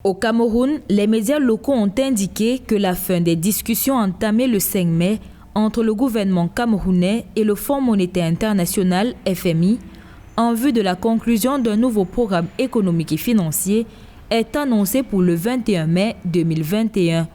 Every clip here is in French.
Au Cameroun, les médias locaux ont indiqué que la fin des discussions entamées le 5 mai entre le gouvernement camerounais et le Fonds monétaire international FMI en vue de la conclusion d'un nouveau programme économique et financier est annoncée pour le 21 mai 2021.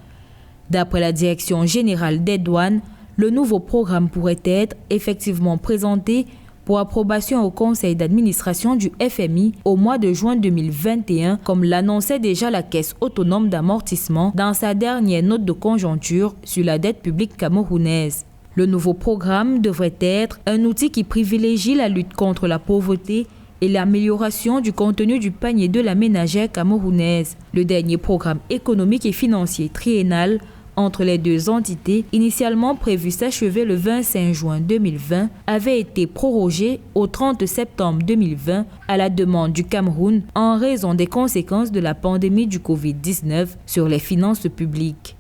D'après la Direction générale des douanes, le nouveau programme pourrait être effectivement présenté pour approbation au conseil d'administration du FMI au mois de juin 2021, comme l'annonçait déjà la Caisse autonome d'amortissement dans sa dernière note de conjoncture sur la dette publique camerounaise. Le nouveau programme devrait être un outil qui privilégie la lutte contre la pauvreté et l'amélioration du contenu du panier de la ménagère camerounaise. Le dernier programme économique et financier triennal entre les deux entités, initialement prévu s'achever le 25 juin 2020, avait été prorogé au 30 septembre 2020 à la demande du Cameroun en raison des conséquences de la pandémie du Covid-19 sur les finances publiques.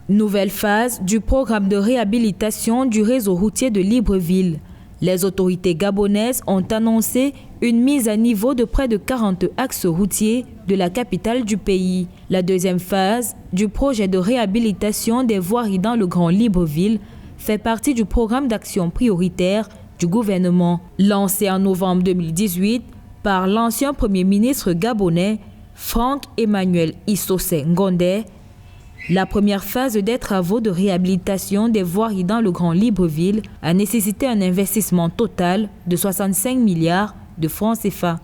Nouvelle phase du programme de réhabilitation du réseau routier de Libreville. Les autorités gabonaises ont annoncé une mise à niveau de près de 40 axes routiers de la capitale du pays. La deuxième phase du projet de réhabilitation des voiries dans le Grand Libreville fait partie du programme d'action prioritaire du gouvernement. Lancé en novembre 2018 par l'ancien Premier ministre gabonais Franck-Emmanuel Issosé Ngondé, la première phase des travaux de réhabilitation des voiries dans le Grand Libreville a nécessité un investissement total de 65 milliards de francs CFA.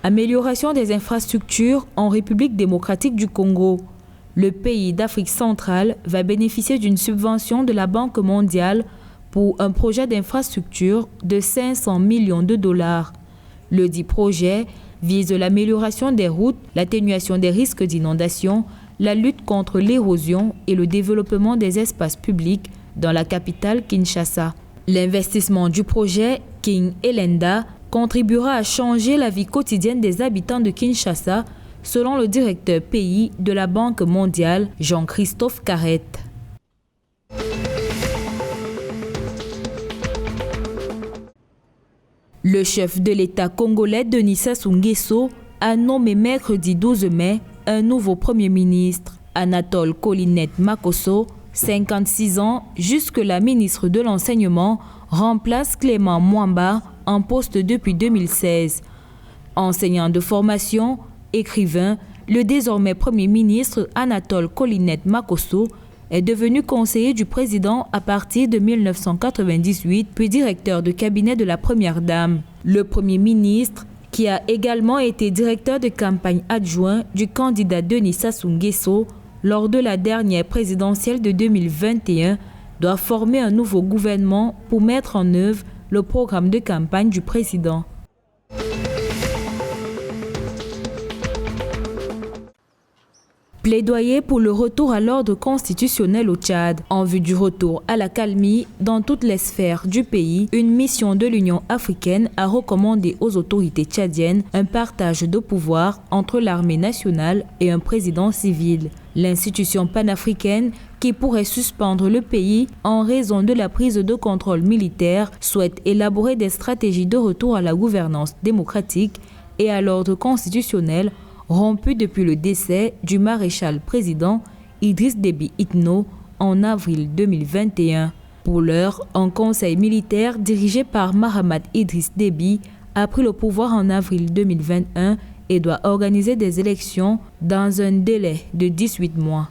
Amélioration des infrastructures en République démocratique du Congo. Le pays d'Afrique centrale va bénéficier d'une subvention de la Banque mondiale pour un projet d'infrastructure de 500 millions de dollars. Le dit projet vise l'amélioration des routes, l'atténuation des risques d'inondation, la lutte contre l'érosion et le développement des espaces publics dans la capitale Kinshasa. L'investissement du projet King Elenda contribuera à changer la vie quotidienne des habitants de Kinshasa, selon le directeur pays de la Banque mondiale, Jean-Christophe Carrette. Le chef de l'État congolais Denis Sassou Nguesso a nommé mercredi 12 mai un nouveau Premier ministre. Anatole Colinette Makosso, 56 ans, jusque-là ministre de l'Enseignement, remplace Clément Mwamba en poste depuis 2016. Enseignant de formation, écrivain, le désormais Premier ministre Anatole Colinette Makosso est devenu conseiller du président à partir de 1998, puis directeur de cabinet de la Première Dame. Le Premier ministre, qui a également été directeur de campagne adjoint du candidat Denis Sassou Nguesso lors de la dernière présidentielle de 2021, doit former un nouveau gouvernement pour mettre en œuvre le programme de campagne du président. Plaidoyer pour le retour à l'ordre constitutionnel au Tchad. En vue du retour à la calmie dans toutes les sphères du pays, une mission de l'Union africaine a recommandé aux autorités tchadiennes un partage de pouvoir entre l'armée nationale et un président civil. L'institution panafricaine, qui pourrait suspendre le pays en raison de la prise de contrôle militaire, souhaite élaborer des stratégies de retour à la gouvernance démocratique et à l'ordre constitutionnel rompu depuis le décès du maréchal président Idriss Déby Itno en avril 2021. Pour l'heure, un conseil militaire dirigé par Mahamat Idriss Déby a pris le pouvoir en avril 2021 et doit organiser des élections dans un délai de 18 mois.